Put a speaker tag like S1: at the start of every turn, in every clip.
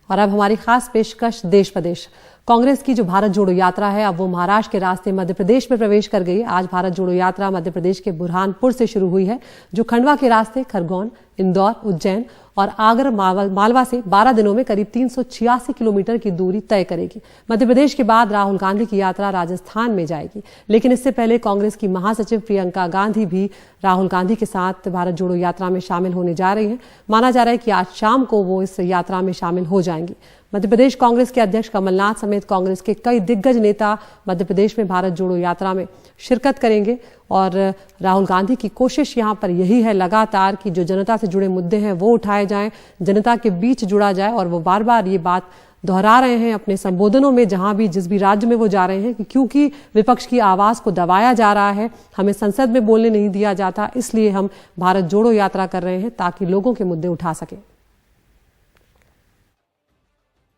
S1: और अब हमारी खास पेशकश देश प्रदेश। कांग्रेस की जो भारत जोड़ो यात्रा है, अब वो महाराष्ट्र के रास्ते मध्य प्रदेश में प्रवेश कर गई। आज भारत जोड़ो यात्रा मध्य प्रदेश के बुरहानपुर से शुरू हुई है, जो खंडवा के रास्ते खरगोन, इंदौर, उज्जैन और आगर मालवा से 12 दिनों में करीब 386 किलोमीटर की दूरी तय करेगी। मध्य प्रदेश के बाद राहुल गांधी की यात्रा राजस्थान में जाएगी, लेकिन इससे पहले कांग्रेस की महासचिव प्रियंका गांधी भी राहुल गांधी के साथ भारत जोड़ो यात्रा में शामिल होने जा रही हैं। माना जा रहा है कि आज शाम को वो इस यात्रा में शामिल हो जाएंगी। मध्य प्रदेश कांग्रेस के अध्यक्ष कमलनाथ समेत कांग्रेस के कई दिग्गज नेता मध्य प्रदेश में भारत जोड़ो यात्रा में शिरकत करेंगे और राहुल गांधी की कोशिश यहां पर यही है लगातार कि जो जनता से जुड़े मुद्दे हैं वो उठाए जाएं, जनता के बीच जुड़ा जाए। और वो बार बार ये बात दोहरा रहे हैं अपने संबोधनों में, जहां भी जिस भी राज्य में वो जा रहे हैं, कि क्योंकि विपक्ष की आवाज को दबाया जा रहा है, हमें संसद में बोलने नहीं दिया जाता, इसलिए हम भारत जोड़ो यात्रा कर रहे हैं ताकि लोगों के मुद्दे उठा सकें।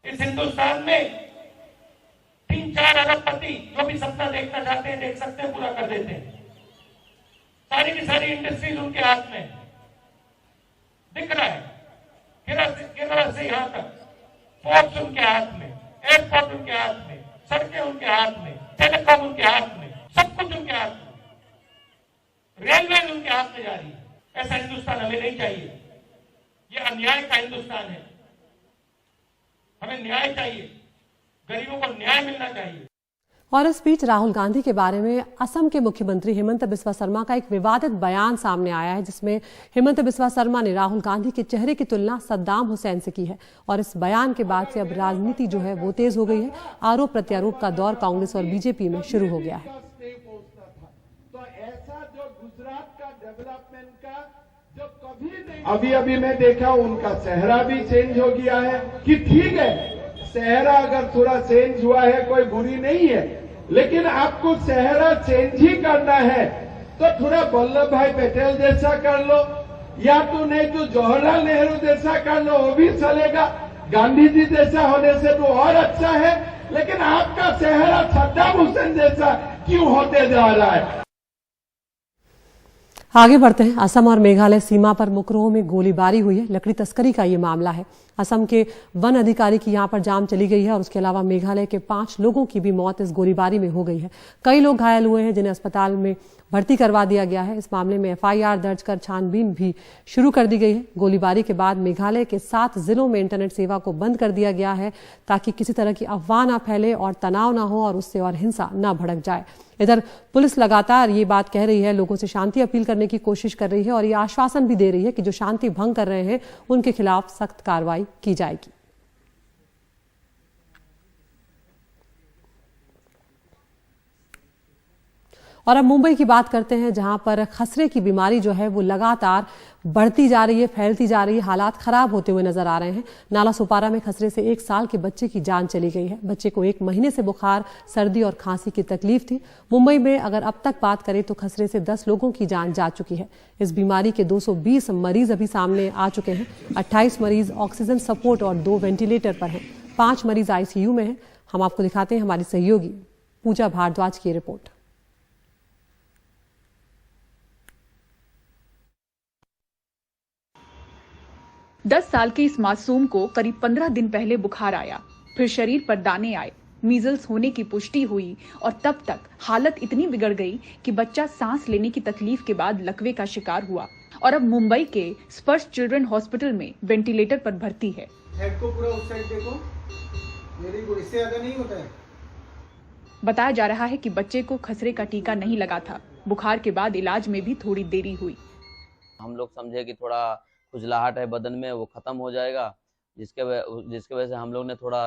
S2: इस हिंदुस्तान में 3-4 अरबपति जो भी सपना देखना चाहते हैं, देख सकते हैं, पूरा कर देते हैं। सारी की सारी इंडस्ट्रीज उनके हाथ में दिख रहा है। केरला से यहाँ तक पोर्ट्स उनके हाथ में, एयरपोर्ट उनके हाथ में, सड़कें उनके हाथ में, टेलीकॉम उनके हाथ में, सब कुछ उनके हाथ में, रेलवे उनके हाथ में जा रही है। ऐसा हिंदुस्तान हमें नहीं चाहिए। ये अन्याय का हिंदुस्तान है। हमें न्याय चाहिए, गरीबों को न्याय मिलना चाहिए।
S1: और इस बीच राहुल गांधी के बारे में असम के मुख्यमंत्री हिमंत बिस्वा शर्मा का एक विवादित बयान सामने आया है, जिसमें हिमंत बिस्वा शर्मा ने राहुल गांधी के चेहरे की तुलना सद्दाम हुसैन से की है। और इस बयान के बाद से अब राजनीति जो है वो तेज हो गई है। आरोप प्रत्यारोप का दौर कांग्रेस और बीजेपी में शुरू हो गया है।
S3: तो ऐसा जो गुजरात का डेवलपमेंट का जो कभी नहीं, अभी मैं देखा उनका चेहरा भी चेंज हो गया है। कि ठीक है, चेहरा अगर थोड़ा चेंज हुआ है कोई बुरी नहीं है, लेकिन आपको चेहरा चेंज ही करना है तो थोड़ा वल्लभ भाई पटेल जैसा कर लो, या तो नहीं तो जवाहरलाल नेहरू जैसा कर लो, वो भी चलेगा। गांधी जी जैसा होने से तो और अच्छा है, लेकिन आपका चेहरा सद्दाम हुसैन जैसा क्यों होते जा रहा है?
S1: आगे बढ़ते हैं। असम और मेघालय सीमा पर मुकरोह में गोलीबारी हुई है। लकड़ी तस्करी का ये मामला है। असम के वन अधिकारी की यहां पर जान चली गई है और उसके अलावा मेघालय के 5 लोगों की भी मौत इस गोलीबारी में हो गई है। कई लोग घायल हुए हैं, जिन्हें अस्पताल में भर्ती करवा दिया गया है। इस मामले में FIR दर्ज कर छानबीन भी शुरू कर दी गई है। गोलीबारी के बाद मेघालय के 7 जिलों में इंटरनेट सेवा को बंद कर दिया गया है, ताकि किसी तरह की अफवाह ना फैले और तनाव ना हो और उससे और हिंसा ना भड़क जाए। इधर पुलिस लगातार ये बात कह रही है, लोगों से शांति अपील करने की कोशिश कर रही है और ये आश्वासन भी दे रही है कि जो शांति भंग कर रहे हैं उनके खिलाफ सख्त कार्रवाई की जाएगी। और अब मुंबई की बात करते हैं, जहां पर खसरे की बीमारी जो है वो लगातार बढ़ती जा रही है, फैलती जा रही है। हालात खराब होते हुए नजर आ रहे हैं। नाला सुपारा में खसरे से 1 साल के बच्चे की जान चली गई है। बच्चे को 1 महीने से बुखार, सर्दी और खांसी की तकलीफ थी। मुंबई में अगर अब तक बात करें तो खसरे से 10 लोगों की जान जा चुकी है। इस बीमारी के 220 मरीज अभी सामने आ चुके हैं। 28 मरीज ऑक्सीजन सपोर्ट और 2 वेंटिलेटर पर हैं। 5 मरीज ICU में हैं। हम आपको दिखाते हैं हमारी सहयोगी पूजा भारद्वाज की रिपोर्ट।
S4: 10 साल के इस मासूम को करीब 15 दिन पहले बुखार आया, फिर शरीर पर दाने आए, मीजल्स होने की पुष्टि हुई और तब तक हालत इतनी बिगड़ गई कि बच्चा सांस लेने की तकलीफ के बाद लकवे का शिकार हुआ और अब मुंबई के स्पर्श चिल्ड्रन हॉस्पिटल में वेंटिलेटर पर भर्ती है।
S5: हेड को पूरा उस साइड देखो, मेरी को इससे ज्यादा नहीं होता है।
S4: बताया जा रहा है कि बच्चे को खसरे का टीका नहीं लगा था। बुखार के बाद इलाज में भी थोड़ी देरी हुई।
S6: हम लोग समझे कि थोड़ा खुजलाहट है बदन में, वो खत्म हो जाएगा, जिसके वजह से हम लोग ने थोड़ा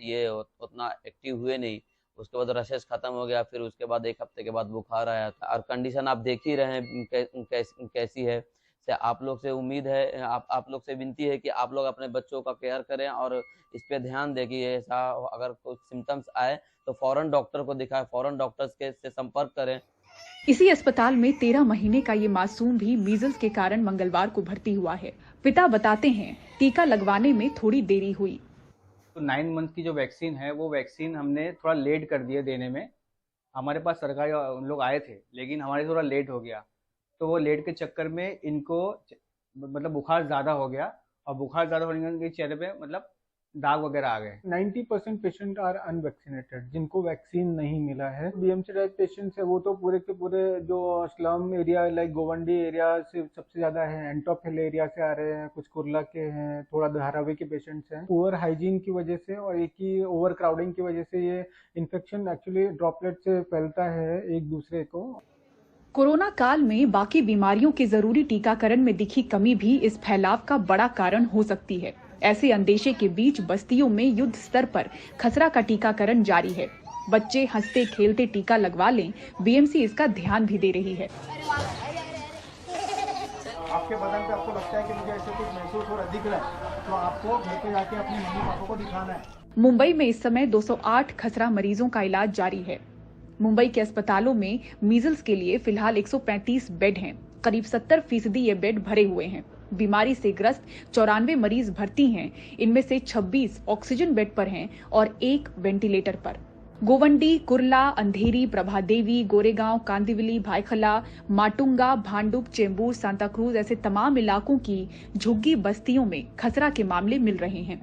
S6: ये उतना एक्टिव हुए नहीं। उसके बाद रशेस खत्म हो गया, फिर उसके बाद 1 हफ्ते के बाद बुखार आया था। और कंडीशन आप देख ही रहे हैं कैसी है। से आप लोग से उम्मीद है, आप लोग से विनती है कि आप लोग अपने बच्चों का केयर करें और इस पे ध्यान दें कि ऐसा अगर कोई सिम्टम्स आए तो फौरन डॉक्टर को दिखाएं, फौरन डॉक्टर्स से संपर्क करें।
S4: इसी अस्पताल में 13 महीने का ये मासूम भी मीजल्स के कारण मंगलवार को भर्ती हुआ है। पिता बताते हैं टीका लगवाने में थोड़ी देरी हुई।
S5: तो 9 मंथ की जो वैक्सीन है वो वैक्सीन हमने थोड़ा लेट कर दिया देने में। हमारे पास सरकारी लोग आए थे, लेकिन हमारे थोड़ा लेट हो गया। तो वो लेट के चक्कर में इनको मतलब बुखार ज़्यादा हो गया और बुखार ज़्यादा होने के चेहरे पे मतलब दाग वगैरह आ गए।
S7: 90% पेशेंट आर अनवैक्सीनेटेड, जिनको वैक्सीन नहीं मिला है। बीएमसी टाइप पेशेंट्स है वो तो पूरे के पूरे जो slum area like Govandi area से सबसे ज्यादा है, एंटॉप हिल एरिया से आ रहे हैं, कुछ कुर्ला के हैं, थोड़ा धारावी के पेशेंट्स हैं। पुअर हाइजीन की वजह से और एक ही ओवर क्राउडिंग की वजह से ये इन्फेक्शन एक्चुअली ड्रॉपलेट से फैलता है एक दूसरे को।
S4: कोरोना काल में बाकी बीमारियों के जरूरी टीकाकरण में दिखी कमी भी इस फैलाव का बड़ा कारण हो सकती है। ऐसे अंदेशे के बीच बस्तियों में युद्ध स्तर पर खसरा का टीकाकरण जारी है। बच्चे हंसते खेलते टीका लगवा लें, बीएमसी इसका ध्यान भी दे रही है।
S7: आपके बदन पे आपको लगता है कि मुझे ऐसे कुछ महसूस हो रहा दिख रहा है, तो आपको घर पे जाके अपने मम्मी पापा को दिखाना है।
S4: मुंबई में इस समय 208 खसरा मरीजों का इलाज जारी है। मुंबई के अस्पतालों में मीजल्स के लिए फिलहाल 135 बेड हैं। करीब 70% ये बेड भरे हुए हैं। बीमारी से ग्रस्त 94 मरीज भर्ती हैं। इनमें से 26 ऑक्सीजन बेड पर हैं और 1 वेंटिलेटर पर। गोवंडी, कुर्ला, अंधेरी, प्रभादेवी, गोरेगांव, कांदिवली, भाईखला, माटुंगा, भांडुप, चेंबूर, सांताक्रूज ऐसे तमाम इलाकों की झुग्गी बस्तियों में खसरा के मामले मिल रहे हैं।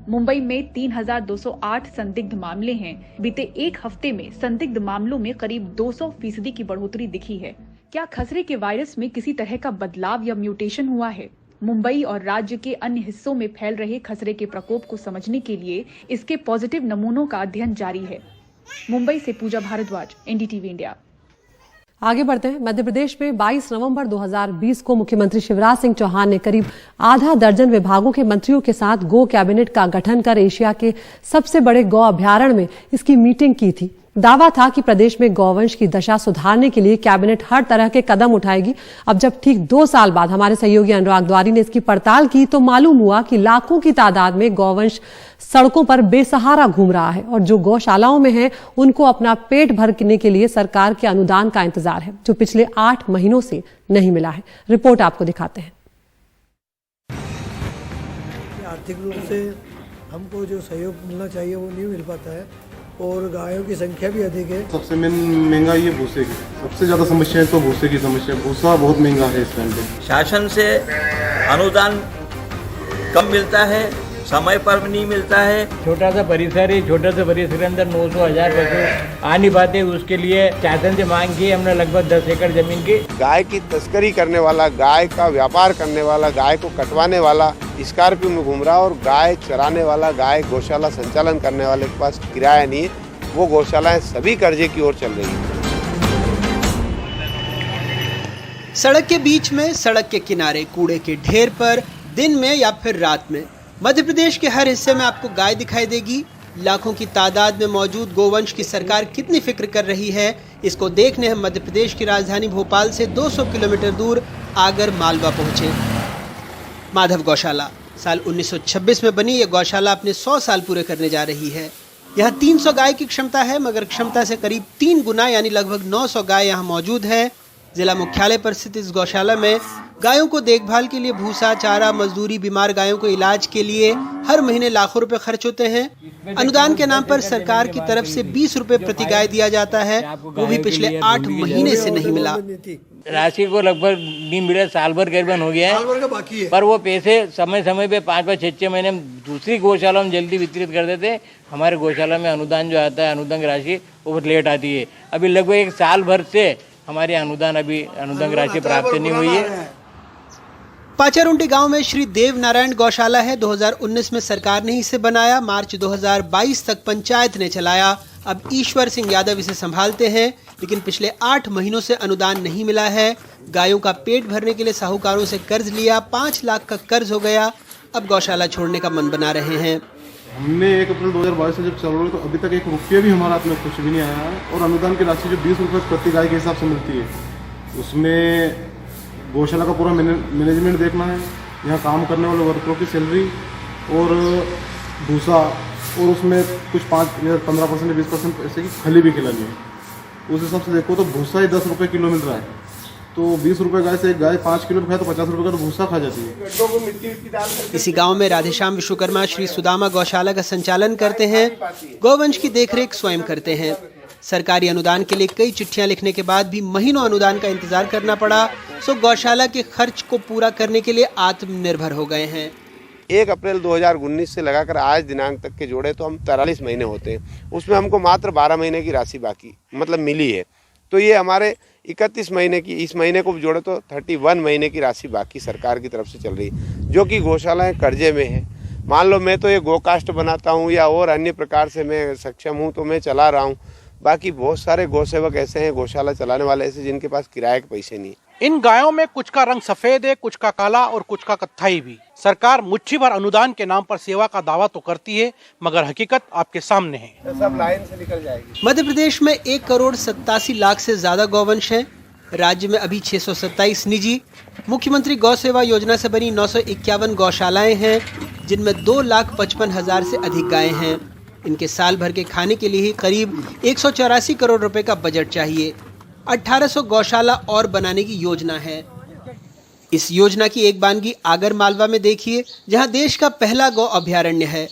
S4: मुंबई में 3,208 संदिग्ध मामले हैं। बीते एक हफ्ते में संदिग्ध मामलों में करीब 200% की बढ़ोतरी दिखी है। क्या खसरे के वायरस में किसी तरह का बदलाव या म्यूटेशन हुआ है? मुंबई और राज्य के अन्य हिस्सों में फैल रहे खसरे के प्रकोप को समझने के लिए इसके पॉजिटिव नमूनों का अध्ययन जारी है। मुंबई से पूजा भारद्वाज, एनडीटीवी इंडिया।
S1: आगे बढ़ते हैं। मध्य प्रदेश में 22 नवंबर 2020 को मुख्यमंत्री शिवराज सिंह चौहान ने करीब आधा दर्जन विभागों के मंत्रियों के साथ गो कैबिनेट का गठन कर एशिया के सबसे बड़े गौ अभयारण्य में इसकी मीटिंग की थी। दावा था कि प्रदेश में गौवंश की दशा सुधारने के लिए कैबिनेट हर तरह के कदम उठाएगी। अब जब ठीक 2 साल बाद हमारे सहयोगी अनुराग द्वारी ने इसकी पड़ताल की तो मालूम हुआ कि लाखों की तादाद में गौवंश सड़कों पर बेसहारा घूम रहा है और जो गौशालाओं में है उनको अपना पेट भरने के लिए सरकार के अनुदान का इंतजार है, जो पिछले 8 महीनों से नहीं मिला है। रिपोर्ट आपको दिखाते हैं।
S8: आर्थिक रूप से हमको जो सहयोग मिलना चाहिए वो नहीं मिल पाता है और गायों की संख्या भी अधिक है।
S9: सबसे महंगा ये भूसे की, सबसे ज्यादा समस्या है तो भूसे की समस्या। भूसा बहुत महंगा है इस टाइम पे।
S10: शासन से अनुदान कम मिलता है, समय पर नहीं मिलता है।
S11: छोटा सा परिसर है, छोटा सा परिसर के अंदर 900-1000 पशु आ नहीं पाते। उसके लिए शासन से मांग की हमने लगभग 10 एकड़ जमीन की।
S12: गाय की तस्करी करने वाला, गाय का व्यापार करने वाला, गाय को कटवाने वाला स्कॉर्पियो में घूम रहा और गाय चराने वाला, गाय गौशाला संचालन करने वाले के पास किराया नहीं है। वो गौशालाएं सभी कर्जे की ओर चल रही है।
S13: सड़क के बीच में, सड़क के किनारे, कूड़े के ढेर पर, दिन में या फिर रात में, मध्य प्रदेश के हर हिस्से में आपको गाय दिखाई देगी। लाखों की तादाद में मौजूद गोवंश की सरकार कितनी फिक्र कर रही है, इसको देखने हम मध्य प्रदेश की राजधानी भोपाल से 200 किलोमीटर दूर आगर मालवा पहुंचे। माधव गौशाला साल 1926 में बनी यह गौशाला अपने 100 साल पूरे करने जा रही है। यहाँ 300 गाय की क्षमता है, मगर क्षमता से करीब 3 गुना यानी लगभग 900 गाय यहाँ मौजूद है। जिला मुख्यालय पर स्थित इस गौशाला में गायों को देखभाल के लिए भूसा, चारा, मजदूरी, बीमार गायों को इलाज के लिए हर महीने लाखों रुपए खर्च होते हैं। अनुदान के नाम पर सरकार की तरफ से 20 रुपए प्रति गाय दिया जाता है, वो भी पिछले 8 महीने से नहीं मिला।
S11: राशि को लगभग नहीं मिला, साल भर करीबन हो गया है,
S8: साल भर का बाकी है।
S11: पर वो पैसे समय समय पे 5-5, 6-6 महीने दूसरी गौशाला में जल्दी वितरित कर देते। हमारे गौशाला में अनुदान जो आता है, अनुदान राशि वो लेट आती है। अभी लगभग 1 साल भर से हमारे अनुदान राशि प्राप्त नहीं हुई है।
S13: पाचारुंटी गांव में श्री देव नारायण गौशाला है। 2019 में सरकार ने इसे बनाया, मार्च 2022 तक पंचायत ने चलाया। अब ईश्वर सिंह यादव इसे संभालते हैं, लेकिन पिछले 8 महीनों से अनुदान नहीं मिला है। गायों का पेट भरने के लिए साहूकारों से कर्ज लिया, 5 लाख का कर्ज हो गया। अब गौशाला छोड़ने का मन बना रहे हैं।
S9: हमने 1 अप्रैल 2022 से जब चल रहे तो अभी तक 1 रुपया भी हमारे हाथ में कुछ भी नहीं आया है। और अनुदान की राशि जो 20 रुपये प्रति गाय के हिसाब से मिलती है, उसमें गौशाला का पूरा मैनेजमेंट देखना है, यहाँ काम करने वाले वर्करों की सैलरी और भूसा, और उसमें कुछ 15% 20% पैसे की खली भी खिलानी है। उस हिसाब से देखो तो भूसा ही 10 रुपये किलो मिल रहा है, तो 20 रुपये गाय से एक गाय 5 किलो खाए तो 50 रुपये का तो भूसा खा जाती है।
S13: इसी गांव में राधेश्याम विश्वकर्मा श्री सुदामा गौशाला का संचालन करते हैं। गौवंश की देखरेख स्वयं करते हैं। सरकारी अनुदान के लिए कई चिट्ठियां लिखने के बाद भी महीनों अनुदान का इंतजार करना पड़ा, सो गौशाला के खर्च को पूरा करने के लिए आत्मनिर्भर हो गए हैं।
S12: 1 अप्रैल 2019 से लगाकर आज दिनांक तक के जोड़े तो हम 43 महीने होते हैं, उसमें हमको मात्र 12 महीने की राशि बाकी मतलब मिली है। तो ये हमारे 31 महीने की, इस महीने को जोड़े तो 31 महीने की राशि बाकी सरकार की तरफ से चल रही है, जो कि गौशालाएं कर्जे में है। मान लो मैं तो ये गोकास्ट बनाता हूँ या और अन्य प्रकार से मैं सक्षम हूँ तो मैं चला रहा हूँ, बाकी बहुत सारे गौसेवक ऐसे हैं, गौशाला चलाने वाले ऐसे जिनके पास किराए के पैसे नहीं।
S14: इन गायों में कुछ का रंग सफेद है, कुछ का काला और कुछ का कत्थई भी। सरकार मुट्ठी भर अनुदान के नाम पर सेवा का दावा तो करती है, मगर हकीकत आपके सामने है।
S12: सब लाइन से निकल जाएगी।
S13: मध्य प्रदेश में 1,87,00,000 से ज्यादा गौवंश हैं। राज्य में अभी 627 निजी, मुख्यमंत्री गौ सेवा योजना से बनी 951 गौशालाएं हैं, जिनमें 2,55,000 से अधिक गायें हैं। इनके साल भर के खाने के लिए ही करीब 184 करोड़ रुपए का बजट चाहिए। 1800 गौशाला और बनाने की योजना है। इस योजना की एक बानगी आगर मालवा में देखिए, जहां देश का पहला गौ अभयारण्य है।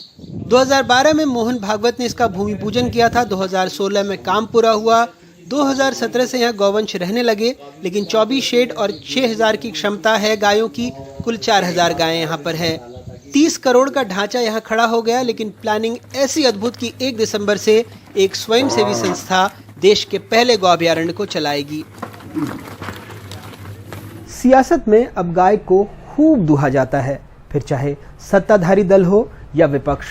S13: 2012 में मोहन भागवत ने इसका भूमि पूजन किया था। 2016 में काम पूरा हुआ। 2017 से यहाँ गौवंश रहने लगे, लेकिन 24 शेड और 6,000 की क्षमता है गायों की। कुल 4,000 गायें यहाँ पर है। 30 करोड़ का ढांचा यहाँ खड़ा हो गया, लेकिन प्लानिंग ऐसी अद्भुत कि 1 दिसंबर से एक स्वयंसेवी संस्था देश के पहले गौ अभयारण्य को चलाएगी। सियासत में अब गाय को खूब दुहा जाता है, फिर चाहे सत्ताधारी दल हो या विपक्ष,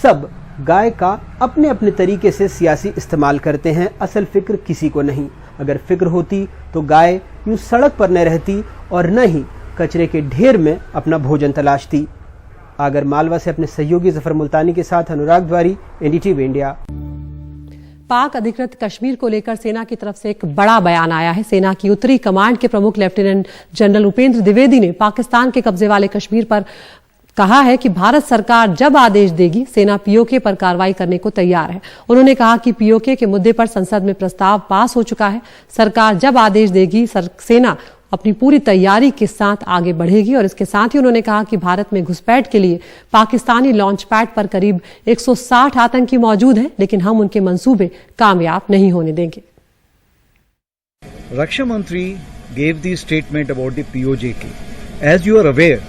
S13: सब गाय का अपने अपने तरीके से सियासी इस्तेमाल करते हैं। असल फिक्र किसी को नहीं। अगर फिक्र होती तो गाय यूं सड़क पर न रहती और न ही कचरे के ढेर में अपना भोजन तलाशती। आगर मालवा से अपने सहयोगी जफर मुल्तानी के साथ अनुराग द्वारी, एनडीटीवी इंडिया।
S1: पाक अधिकृत कश्मीर को लेकर सेना की तरफ से एक बड़ा बयान आया है। सेना की उत्तरी कमांड के प्रमुख लेफ्टिनेंट जनरल उपेंद्र द्विवेदी ने पाकिस्तान के कब्जे वाले कश्मीर पर कहा है कि भारत सरकार जब आदेश देगी, सेना पीओके पर कार्रवाई करने को तैयार है। उन्होंने कहा कि पीओके के मुद्दे पर संसद में प्रस्ताव पास हो चुका है। सरकार जब आदेश देगी, सेना अपनी पूरी तैयारी के साथ आगे बढ़ेगी। और इसके साथ ही उन्होंने कहा कि भारत में घुसपैठ के लिए पाकिस्तानी लॉन्च पैड पर करीब 160 आतंकी मौजूद हैं, लेकिन हम उनके मंसूबे कामयाब नहीं होने देंगे।
S15: रक्षा मंत्री gave the statement about the POJK. As you are aware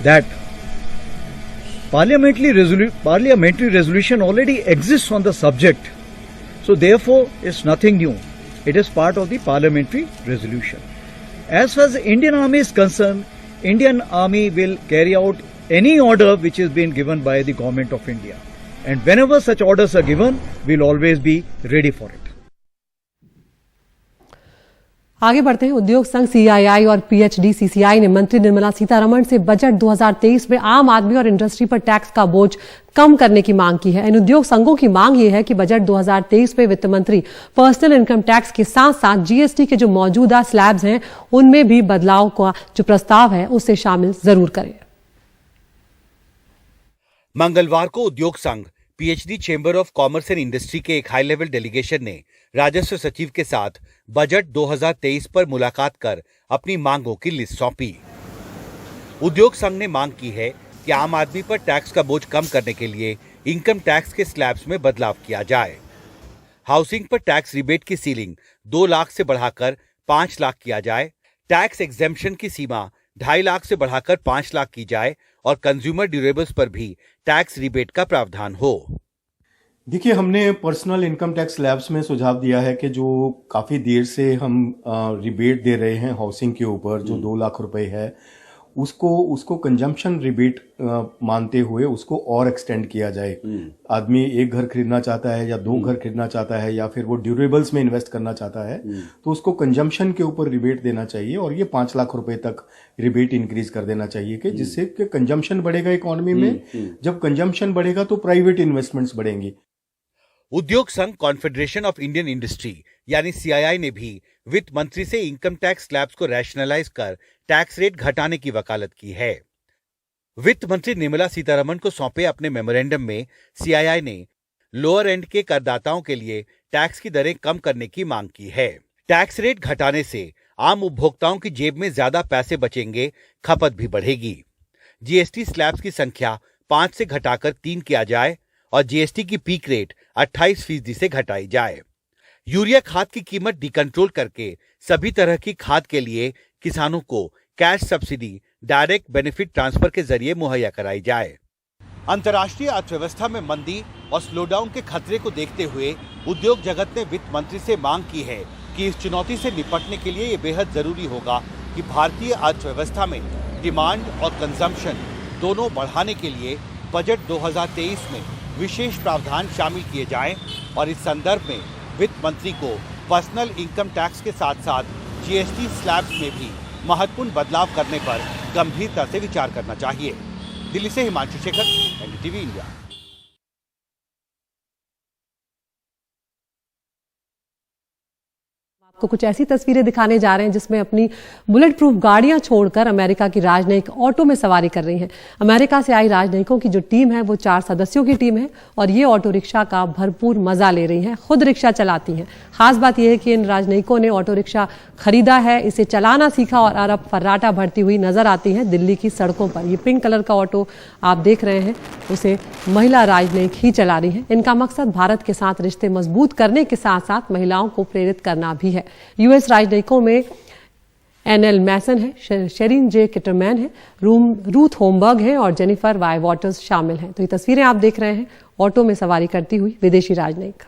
S15: that parliamentary resolution already exists on the subject, so therefore it's nothing new. It is part of the parliamentary resolution. As far as the Indian Army is concerned, Indian Army will carry out any order which is being given by the government of India. And whenever such orders are given, we'll always be ready for it.
S1: आगे बढ़ते हैं। उद्योग संघ CII और PHD CCI ने मंत्री निर्मला सीतारमण से budget 2023 में आम आदमी और इंडस्ट्री पर टैक्स का बोझ कम करने की मांग की है। इन उद्योग संघों की मांग यह है कि बजट 2023 में वित्त मंत्री पर्सनल इनकम टैक्स के साथ साथ GST के जो मौजूदा स्लैब्स हैं, उनमें भी बदलाव का जो प्रस्ताव है उसे शामिल जरूर करें।
S16: मंगलवार को उद्योग संघ, PHD chamber of commerce and industry के एक हाई लेवल डेलीगेशन ने राजस्व सचिव के साथ बजट 2023 पर मुलाकात कर अपनी मांगों की लिस्ट सौंपी। उद्योग संघ ने मांग की है कि आम आदमी पर टैक्स का बोझ कम करने के लिए इनकम टैक्स के स्लैब्स में बदलाव किया जाए। हाउसिंग पर टैक्स रिबेट की सीलिंग 2 लाख से बढ़ाकर 5 लाख किया जाए। टैक्स एग्जेम्पशन की सीमा 2.5 लाख से बढ़ाकर 5 लाख की जाए और कंज्यूमर ड्यूरेबल्स पर भी टैक्स रिबेट का प्रावधान हो।
S17: देखिए, हमने पर्सनल इनकम टैक्स स्लैब्स में सुझाव दिया है कि जो काफ़ी देर से हम रिबेट दे रहे हैं हाउसिंग के ऊपर, जो 2 लाख रुपए है, उसको कंजम्पशन रिबेट मानते हुए उसको और एक्सटेंड किया जाए। आदमी एक घर खरीदना चाहता है या 2 घर खरीदना चाहता है या फिर वो ड्यूरेबल्स में इन्वेस्ट करना चाहता है, तो उसको कंजम्पशन के ऊपर रिबेट देना चाहिए और ये 5 लाख रुपए तक रिबेट इंक्रीज कर देना चाहिए कि जिससे कि कंजम्पशन बढ़ेगा इकोनॉमी में। जब कंजम्पशन बढ़ेगा तो प्राइवेट इन्वेस्टमेंट्स बढ़ेंगी।
S16: उद्योग संघ कॉन्फेडरेशन ऑफ इंडियन इंडस्ट्री यानी CII ने भी वित्त मंत्री से इनकम टैक्स स्लैब्स को रैशनलाइज कर टैक्स रेट घटाने की वकालत की है। वित्त मंत्री निर्मला सीतारमण को सौंपे अपने मेमोरेंडम में CII ने लोअर एंड के करदाताओं के लिए टैक्स की दरें कम करने की मांग की है। टैक्स रेट घटाने से आम उपभोक्ताओं की जेब में ज्यादा पैसे बचेंगे, खपत भी बढ़ेगी। GST स्लैब्स की संख्या 5 से घटाकर 3 किया जाए और GST की पीक रेट 28% से घटाई जाए। यूरिया खाद की कीमत डिकंट्रोल करके सभी तरह की खाद के लिए किसानों को cash subsidy direct benefit transfer के जरिए मुहैया कराई जाए। अंतर्राष्ट्रीय अर्थव्यवस्था में मंदी और स्लोडाउन के खतरे को देखते हुए उद्योग जगत ने वित्त मंत्री से मांग की है कि इस चुनौती से निपटने के लिए ये बेहद जरूरी होगा कि भारतीय अर्थव्यवस्था में डिमांड और कंजम्पशन दोनों बढ़ाने के लिए बजट 2023 में विशेष प्रावधान शामिल किए जाएं और इस संदर्भ में वित्त मंत्री को पर्सनल इनकम टैक्स के साथ साथ जीएसटी स्लैब्स में भी महत्वपूर्ण बदलाव करने पर गंभीरता से विचार करना चाहिए। दिल्ली से हिमांशु शेखर, एनडीटीवी इंडिया।
S1: आपको कुछ ऐसी तस्वीरें दिखाने जा रहे हैं जिसमें अपनी बुलेट प्रूफ गाड़ियां छोड़कर अमेरिका की राजनयिक ऑटो में सवारी कर रही हैं। अमेरिका से आई राजनयिकों की जो टीम है वो 4 सदस्यों की टीम है और ये ऑटो रिक्शा का भरपूर मजा ले रही हैं, खुद रिक्शा चलाती हैं। खास बात यह है कि इन राजनयिकों ने ऑटो रिक्शा खरीदा है, इसे चलाना सीखा और अब फर्राटा भरती हुई नजर आती हैं दिल्ली की सड़कों पर। ये पिंक कलर का ऑटो आप देख रहे हैं, उसे महिला राजनयिक ही चला रही है। इनका मकसद भारत के साथ रिश्ते मजबूत करने के साथ साथ महिलाओं को प्रेरित करना भी है। यूएस राजनयिकों में एनएल मैसन है, शेरिन जे किटरमैन है, रूथ होमबर्ग है और जेनिफर वाई वॉटर्स शामिल हैं। तो ये तस्वीरें आप देख रहे हैं ऑटो में सवारी करती हुई विदेशी राजनयिक।